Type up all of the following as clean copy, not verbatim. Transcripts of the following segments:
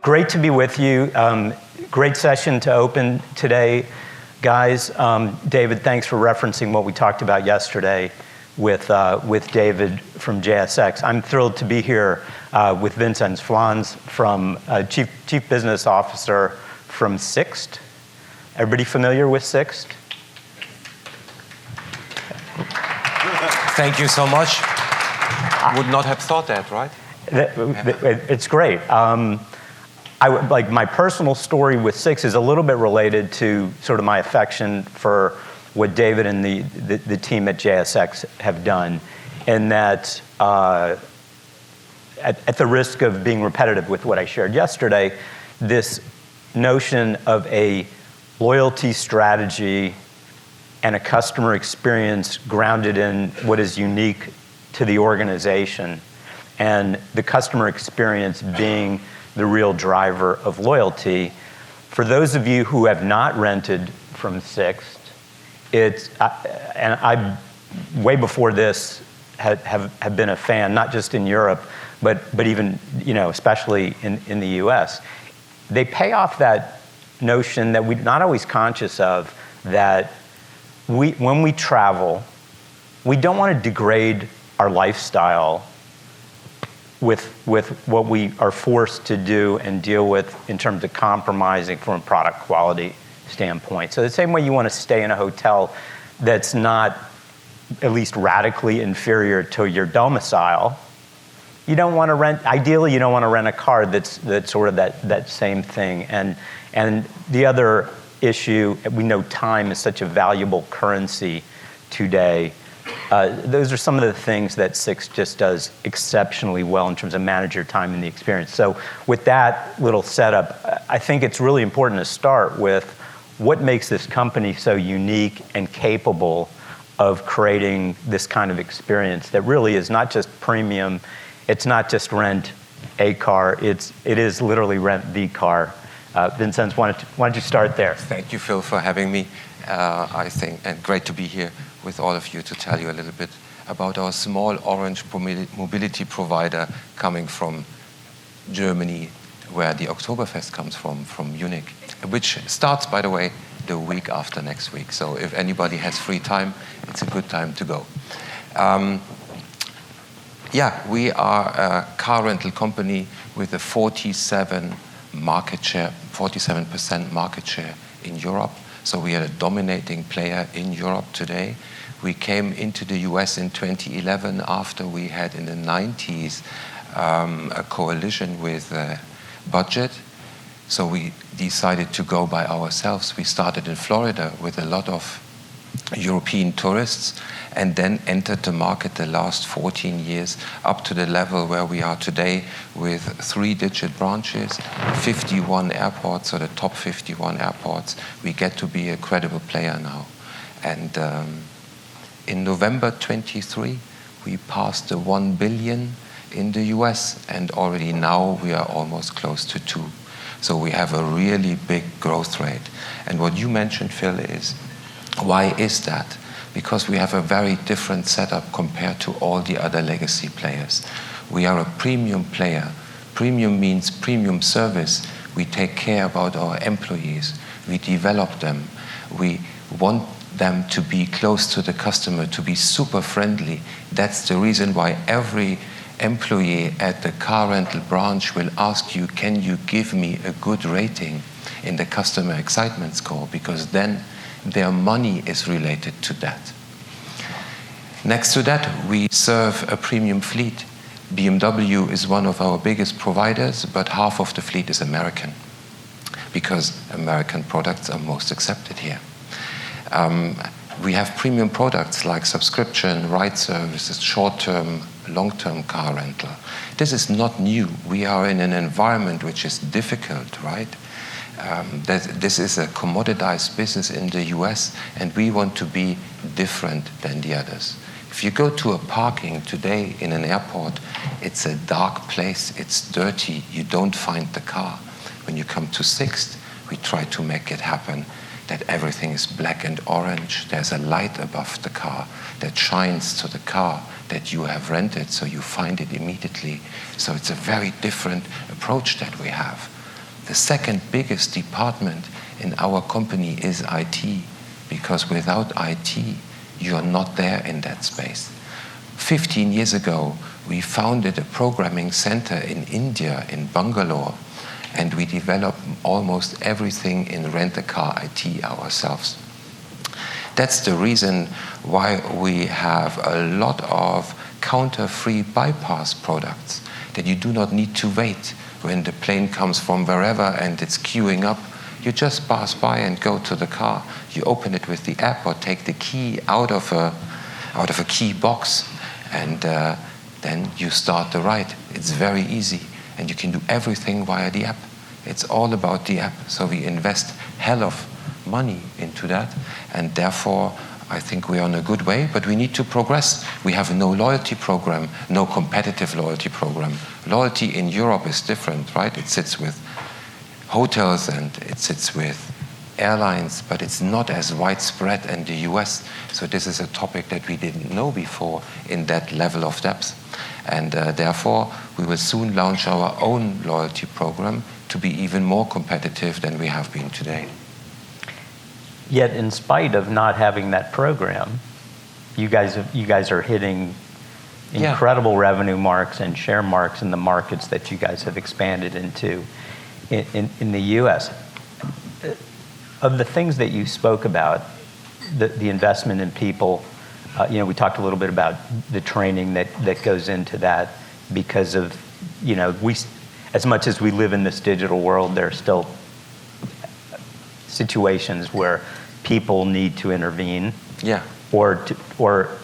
Great to be with you. Great session to open today. Guys, David, thanks for referencing what we talked about yesterday with David from JSX. I'm thrilled to be here with Vincent Flans, from Chief Business Officer from SIXT. Everybody familiar with SIXT? Thank you so much. Would not have thought that, right? It's great. Like my personal story with SIXT is a little bit related to sort of my affection for what David and the team at JSX have done, and that at the risk of being repetitive with what I shared yesterday, this notion of a loyalty strategy and a customer experience grounded in what is unique to the organization, and the customer experience being the real driver of loyalty. For those of you who have not rented from SIXT, and I, way before this, have been a fan, not just in Europe, but even, especially in the US. They pay off that notion that we're not always conscious of, that when we travel, we don't want to degrade our lifestyle with what we are forced to do and deal with in terms of compromising from a product quality standpoint. So the same way you want to stay in a hotel that's not at least radically inferior to your domicile, you don't want to rent, ideally you don't want to rent a car that's sort of that same thing. And the other issue, we know time is such a valuable currency today. Those are some of the things that SIXT just does exceptionally well in terms of manage your time and the experience. So with that little setup, I think it's really important to start with what makes this company so unique and capable of creating this kind of experience that really is not just premium, it's not just rent a car, it is literally rent the car. Vincent, why don't you start there? Thank you, Phil, for having me. I think, and great to be here with all of you to tell you a little bit about our small orange mobility provider coming from Germany, where the Oktoberfest comes from Munich, which starts, by the way, the week after next week. So if anybody has free time, it's a good time to go. We are a car rental company with a 47% market share in Europe. So we are a dominating player in Europe today. We came into the US in 2011 after we had in the 90s a coalition with Budget. So we decided to go by ourselves. We started in Florida with a lot of European tourists, and then entered the market the last 14 years up to the level where we are today with 3-digit branches, 51 airports, so the top 51 airports. We get to be a credible player now. And in November 23, we passed the 1 billion in the US, and already now we are almost close to 2. So we have a really big growth rate. And what you mentioned, Phil, is why is that? Because we have a very different setup compared to all the other legacy players. We are a premium player. Premium means premium service. We take care about our employees. We develop them. We want them to be close to the customer, to be super friendly. That's the reason why every employee at the car rental branch will ask you, can you give me a good rating in the customer excitement score? Because then their money is related to that. Next to that, we serve a premium fleet. BMW is one of our biggest providers, but half of the fleet is American, because American products are most accepted here. We have premium products like subscription, ride services, short-term, long-term car rental. This is not new. We are in an environment which is difficult, right? This is a commoditized business in the US, and we want to be different than the others. If you go to a parking today in an airport, it's a dark place, it's dirty, you don't find the car. When you come to SIXT, we try to make it happen that everything is black and orange. There's a light above the car that shines to the car that you have rented, so you find it immediately. So it's a very different approach that we have. The second biggest department in our company is IT, because without IT, you are not there in that space. 15 years ago, we founded a programming center in India, in Bangalore, and we developed almost everything in rent-a-car IT ourselves. That's the reason why we have a lot of counter-free bypass products, that you do not need to wait when the plane comes from wherever and it's queuing up. You just pass by and go to the car. You open it with the app or take the key out of a key box, and then you start the ride. It's very easy, and you can do everything via the app. It's all about the app. So we invest hell of money into that, and therefore I think we're on a good way, but we need to progress. We have no loyalty program, no competitive loyalty program. Loyalty in Europe is different, right? It sits with hotels and it sits with airlines, but it's not as widespread in the US. So this is a topic that we didn't know before in that level of depth. And therefore, we will soon launch our own loyalty program to be even more competitive than we have been today. Yet, in spite of not having that program, you guys are hitting incredible revenue marks and share marks in the markets that you guys have expanded into in the U.S. Of the things that you spoke about, the investment in people, we talked a little bit about the training that goes into that, because of, we, as much as we live in this digital world, there are still situations where people need to intervene, or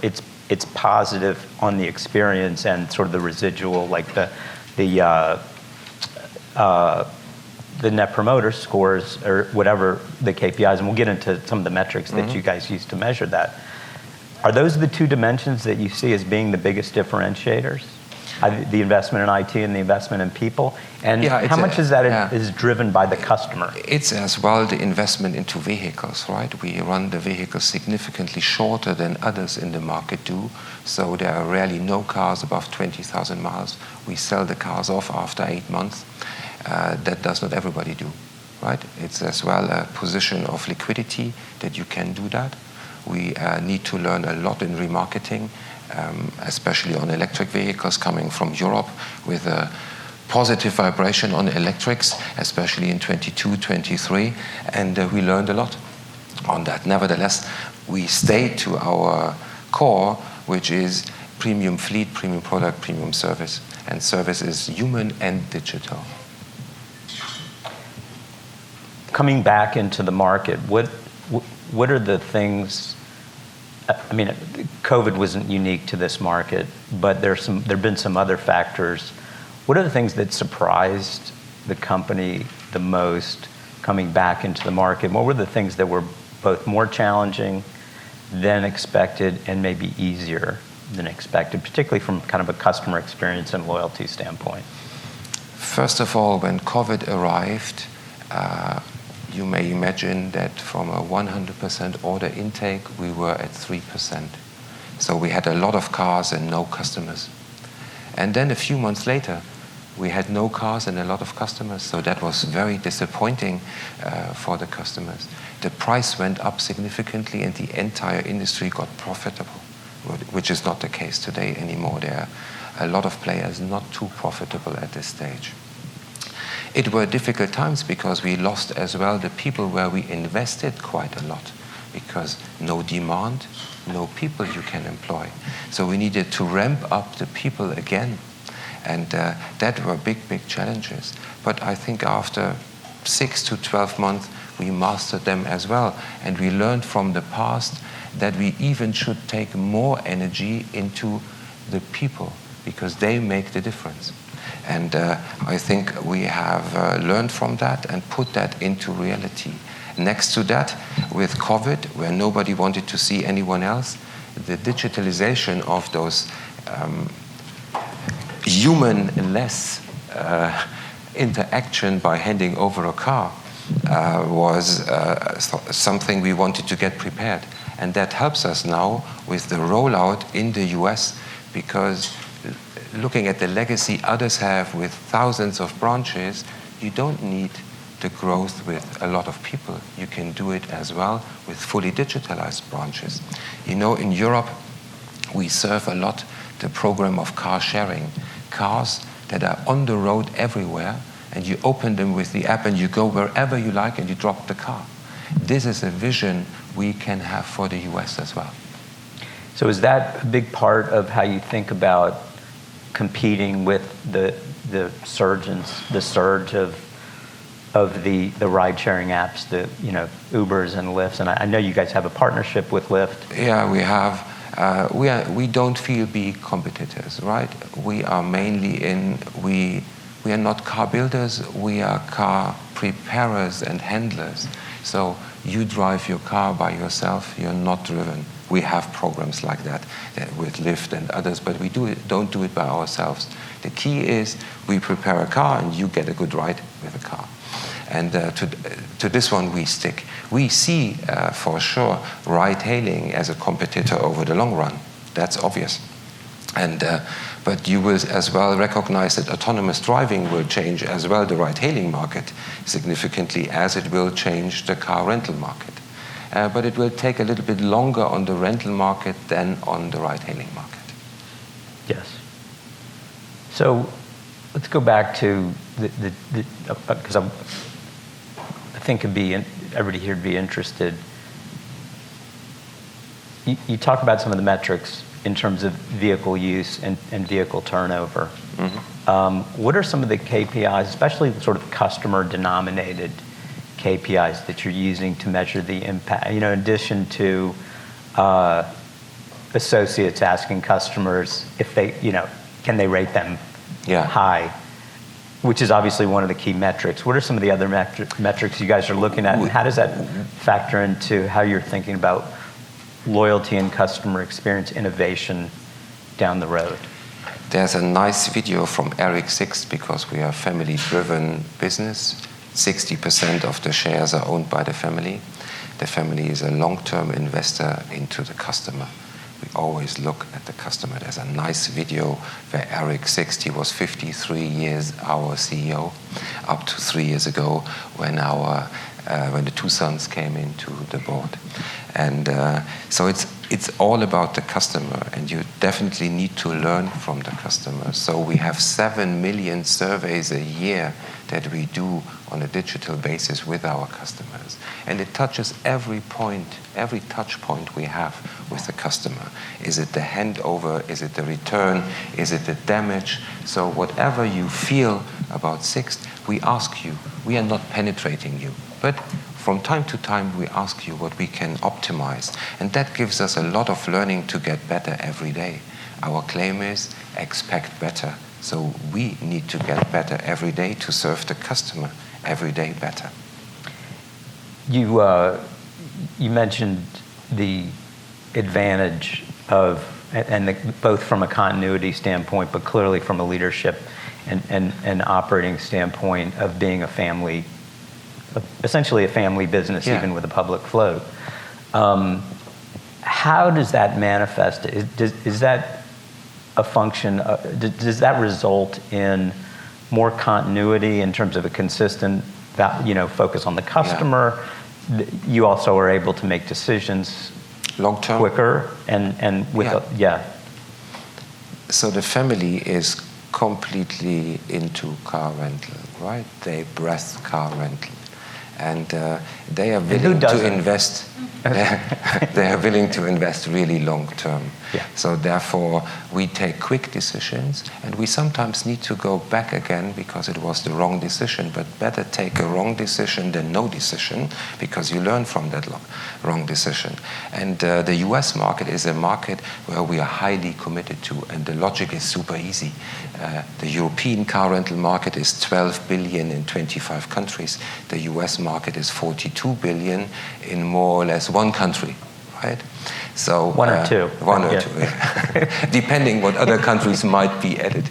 it's positive on the experience and sort of the residual, like the net promoter scores or whatever the KPIs, and we'll get into some of the metrics that you guys use to measure that. Are those the two dimensions that you see as being the biggest differentiators? The investment in IT and the investment in people? And how much is that is driven by the customer? It's as well the investment into vehicles, right? We run the vehicles significantly shorter than others in the market do. So there are rarely no cars above 20,000 miles. We sell the cars off after 8 months. That does not everybody do, right? It's as well a position of liquidity that you can do that. We need to learn a lot in remarketing, especially on electric vehicles coming from Europe, with a positive vibration on electrics, especially in 22, 23, and we learned a lot on that. Nevertheless, we stay to our core, which is premium fleet, premium product, premium service, and service is human and digital. Coming back into the market, what are the things? I mean, COVID wasn't unique to this market, but there've been some other factors. What are the things that surprised the company the most coming back into the market? What were the things that were both more challenging than expected and maybe easier than expected, particularly from kind of a customer experience and loyalty standpoint? First of all, when COVID arrived, you may imagine that from a 100% order intake, we were at 3%. So we had a lot of cars and no customers. And then a few months later, we had no cars and a lot of customers. So that was very disappointing for the customers. The price went up significantly and the entire industry got profitable, which is not the case today anymore. There are a lot of players not too profitable at this stage. It were difficult times because we lost as well the people where we invested quite a lot, because no demand, no people you can employ. So we needed to ramp up the people again. And that were big challenges. But I think after 6 to 12 months, we mastered them as well. And we learned from the past that we even should take more energy into the people, because they make the difference. And I think we have learned from that and put that into reality. Next to that, with COVID, where nobody wanted to see anyone else, the digitalization of those human-less interaction by handing over a car was something we wanted to get prepared. And that helps us now with the rollout in the US, because looking at the legacy others have with thousands of branches, you don't need the growth with a lot of people. You can do it as well with fully digitalized branches. You know, in Europe, we serve a lot the program of car sharing. Cars that are on the road everywhere, and you open them with the app and you go wherever you like and you drop the car. This is a vision we can have for the US as well. So is that a big part of how you think about competing with the surge of the ride-sharing apps, the Ubers and Lyfts? And I know you guys have a partnership with Lyft. Yeah, we have. We don't feel big competitors, right? We are mainly we are not car builders, we are car preparers and handlers. So you drive your car by yourself, you're not driven. We have programs like that with Lyft and others, but we don't do it by ourselves. The key is we prepare a car and you get a good ride with a car. And to this one we stick. We see for sure ride-hailing as a competitor over the long run. That's obvious. And but you will as well recognize that autonomous driving will change as well the ride-hailing market significantly, as it will change the car rental market. But it will take a little bit longer on the rental market than on the ride-hailing market. Yes. So let's go back to because I think everybody here would be interested. You talk about some of the metrics in terms of vehicle use and vehicle turnover. Mm-hmm. What are some of the KPIs, especially sort of customer-denominated KPIs that you're using to measure the impact? In addition to associates asking customers if they, can they rate them high, which is obviously one of the key metrics. What are some of the other metrics you guys are looking at, and how does that factor into how you're thinking about loyalty and customer experience innovation down the road? There's a nice video from SIXT, because we are a family-driven business. 60% of the shares are owned by the family. The family is a long-term investor into the customer. We always look at the customer. There's a nice video where SIXT, he was 53 years our CEO, up to 3 years ago when the two sons came into the board. And so it's all about the customer, and you definitely need to learn from the customer. So we have 7 million surveys a year that we do on a digital basis with our customers. And it touches every touch point we have with the customer. Is it the handover? Is it the return? Is it the damage? So whatever you feel about SIXT, we ask you. We are not penetrating you, but from time to time we ask you what we can optimize. And that gives us a lot of learning to get better every day. Our claim is expect better. So we need to get better every day to serve the customer every day better. You mentioned the advantage of, both from a continuity standpoint, but clearly from a leadership and operating standpoint of being a family, essentially a family business, even with a public float. How does that manifest? Is that a function? Does that result in more continuity in terms of a consistent, focus on the customer? Yeah. You also are able to make decisions long term quicker and with So the family is completely into car rental, right? They breath car rental, and they are willing to invest. They are willing to invest really long term. Yeah. So therefore, we take quick decisions, and we sometimes need to go back again because it was the wrong decision. But better take a wrong decision than no decision, because you learn from that wrong decision. And the US market is a market where we are highly committed to, and the logic is super easy. The European car rental market is 12 billion in 25 countries. The US market is 42 billion in more or less one country, right? So one or two, depending what other countries might be added.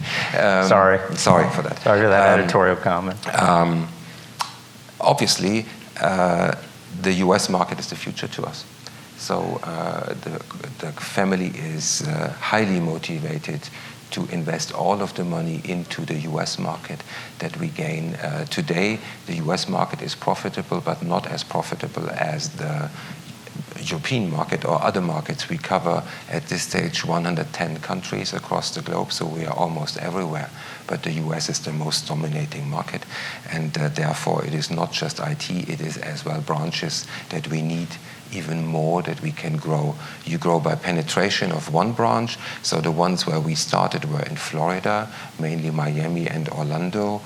Sorry for that. Sorry for that editorial comment. Obviously, the US market is the future to us. So the family is highly motivated to invest all of the money into the US market that we gain. Today, the US market is profitable, but not as profitable as the European market or other markets. We cover at this stage 110 countries across the globe, so we are almost everywhere. But the US is the most dominating market, and therefore it is not just IT, it is as well branches that we need even more, that we can grow. You grow by penetration of one branch, so the ones where we started were in Florida, mainly Miami and Orlando.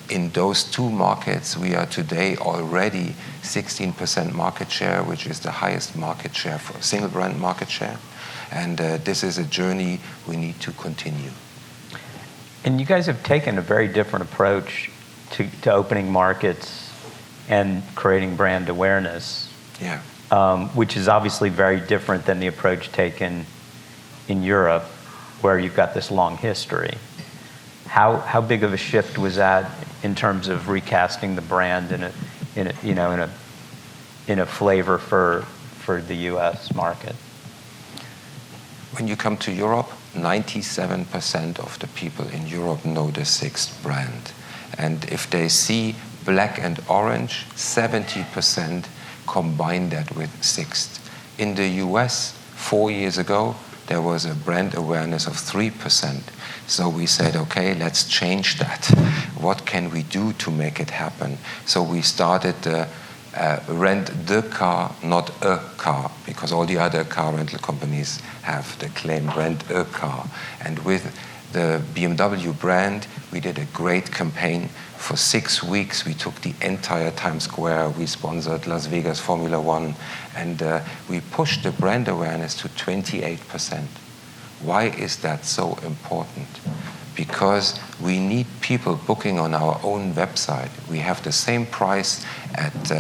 In those two markets, we are today already 16% market share, which is the highest market share for single brand market share. And this is a journey we need to continue. And you guys have taken a very different approach to opening markets and creating brand awareness. Yeah. Which is obviously very different than the approach taken in Europe, where you've got this long history. How big of a shift was that in terms of recasting the brand in a flavor for the U.S. market? When you come to Europe, 97% of the people in Europe know the SIXT brand, and if they see black and orange, 70% combine that with SIXT. In the US, 4 years ago, there was a brand awareness of 3%. So we said, okay, let's change that. What can we do to make it happen? So we started rent the car, not a car, because all the other car rental companies have the claim rent a car. And with the BMW brand, we did a great campaign. For 6 weeks, we took the entire Times Square. We sponsored Las Vegas Formula One, and we pushed the brand awareness to 28%. Why is that so important? Because we need people booking on our own website. We have the same price at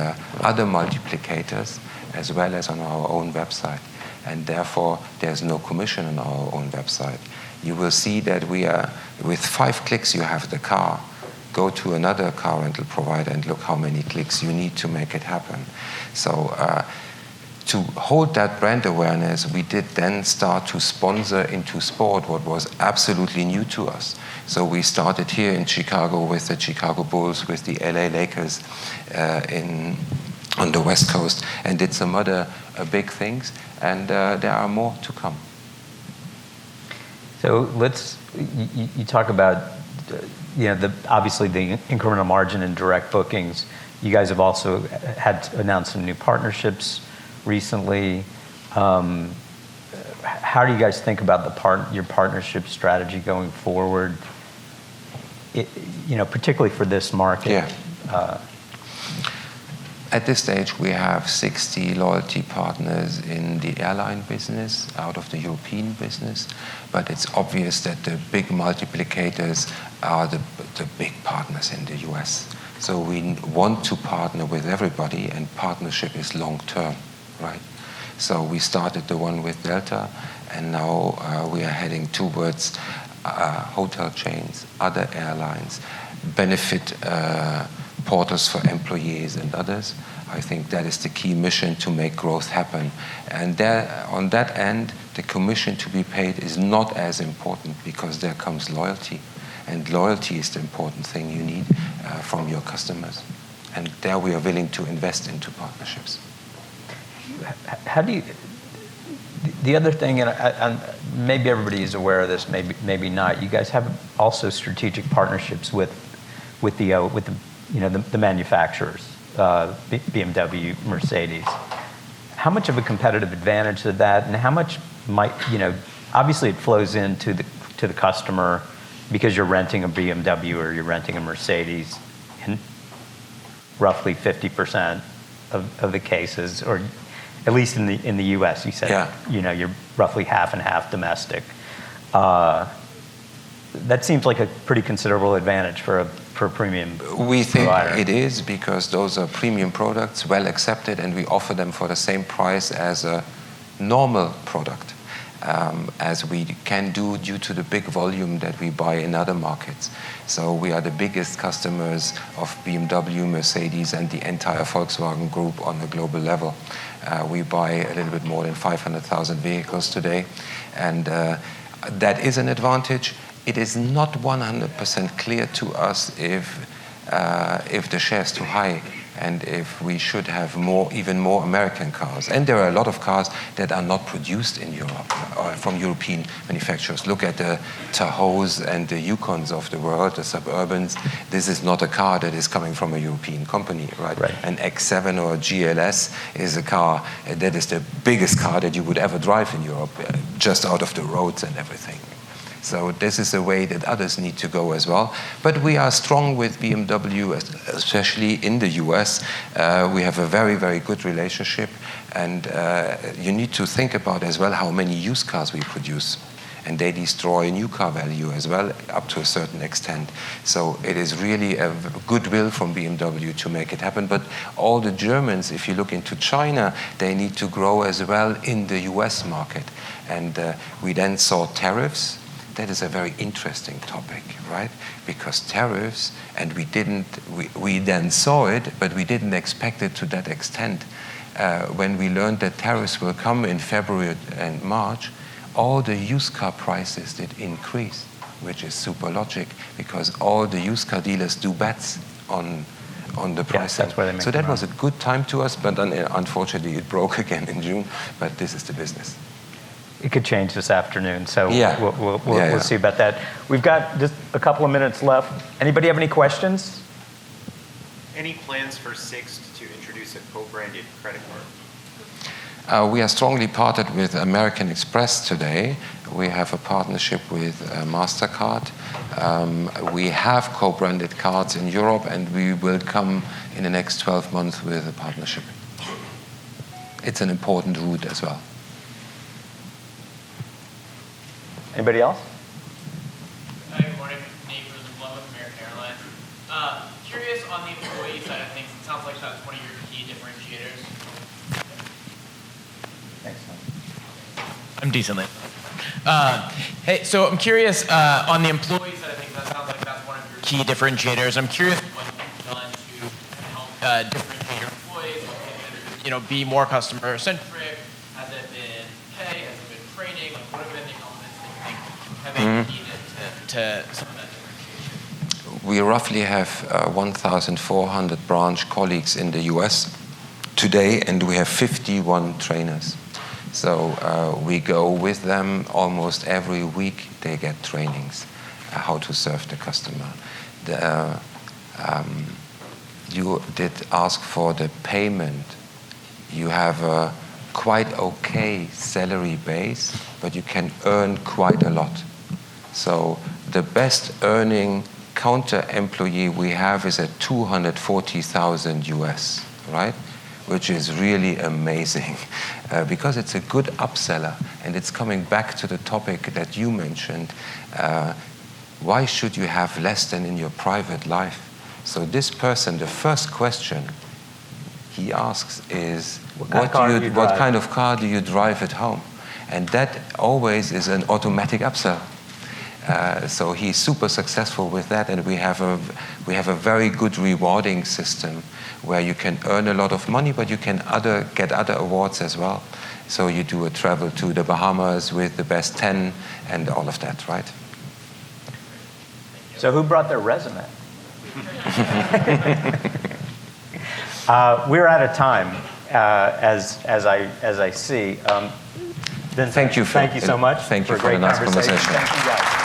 other multiplicators as well as on our own website, and therefore there's no commission on our own website. You will see that we are, with 5 clicks you have the car. Go to another car rental provider and look how many clicks you need to make it happen. So to hold that brand awareness, we did then start to sponsor into sport what was absolutely new to us. So we started here in Chicago with the Chicago Bulls, with the LA Lakers on the West Coast, and did some other big things, and there are more to come. So you talk about obviously the incremental margin in direct bookings. You guys have also announced some new partnerships recently. How do you guys think about your partnership strategy going forward? Particularly for this market. Yeah. At this stage, we have 60 loyalty partners in the airline business out of the European business, but it's obvious that the big multiplicators are the big partners in the US. So we want to partner with everybody, and partnership is long-term, right? So we started the one with Delta, and now we are heading towards hotel chains, other airlines, benefit portals for employees and others. I think that is the key mission to make growth happen. And there, on that end, the commission to be paid is not as important, because there comes loyalty. And loyalty is the important thing you need from your customers. And there we are willing to invest into partnerships. How do you... The other thing, and maybe everybody is aware of this, maybe not. You guys have also strategic partnerships with the manufacturers, BMW, Mercedes. How much of a competitive advantage is that, and how much might obviously it flows into the customer because you're renting a BMW or you're renting a Mercedes in roughly 50% of the cases, or at least in the U.S. You said, yeah. You're roughly half and half domestic. That seems like a pretty considerable advantage for a premium We think provider. It is, because those are premium products, well accepted, and we offer them for the same price as a normal product, as we can do due to the big volume that we buy in other markets. So we are the biggest customers of BMW, Mercedes, and the entire Volkswagen Group on a global level. We buy a little bit more than 500,000 vehicles today, and that is an advantage. It is not 100% clear to us if the share is too high and if we should have even more American cars. And there are a lot of cars that are not produced in Europe or from European manufacturers. Look at the Tahoes and the Yukons of the world, the Suburbans. This is not a car that is coming from a European company, right? An X7 or a GLS is a car that is the biggest car that you would ever drive in Europe, just out of the roads and everything. So this is a way that others need to go as well. But we are strong with BMW, especially in the US. We have a very, very good relationship. And you need to think about as well how many used cars we produce. And they destroy new car value as well, up to a certain extent. So it is really a goodwill from BMW to make it happen. But all the Germans, if you look into China, they need to grow as well in the US market. And we then saw tariffs. That is a very interesting topic, right? Because tariffs, and we then saw it, but we didn't expect it to that extent. When we learned that tariffs will come in February and March, all the used car prices did increase, which is super logic, because all the used car dealers do bets on the pricing. That's where they make so that was a good time to us, but unfortunately it broke again in June, but this is the business. It could change this afternoon, so we'll see about that. We've got just a couple of minutes left. Anybody have any questions? Any plans for SIXT to introduce a co-branded credit card? We are strongly partnered with American Express today. We have a partnership with MasterCard. We have co-branded cards in Europe, and we will come in the next 12 months with a partnership. It's an important route as well. Anybody else? Hi, good morning. Nate Rosenbluth with American Airlines. Curious on the employee side of things. It sounds like that's one of your key differentiators. Thanks. I'm decently. Hey, so I'm curious on the employee side of things. That sounds like that's one of your key differentiators. I'm curious what you've done to help differentiate your employees. Be more customer centric. Has it been pay? Has it been training? Like, what have been the elements that you think have been needed to some of that differentiation? We roughly have 1,400 branch colleagues in the US today, and we have 51 trainers. So we go with them almost every week. They get trainings, how to serve the customer. You did ask for the payment. You have a quite okay salary base, but you can earn quite a lot. So the best earning counter employee we have is at 240,000 US, right? Which is really amazing because it's a good upseller, and it's coming back to the topic that you mentioned. Why should you have less than in your private life? So this person, the first question he asks is, what kind of car do you drive at home? And that always is an automatic upsell. So he's super successful with that, and we have a very good rewarding system where you can earn a lot of money, but you can get other awards as well. So you do a travel to the Bahamas with the best 10 and all of that, right? So who brought their resume? We're out of time, as I see. Then thank you so much. Thank you for a for great the nice conversation. conversation. Thank you, guys.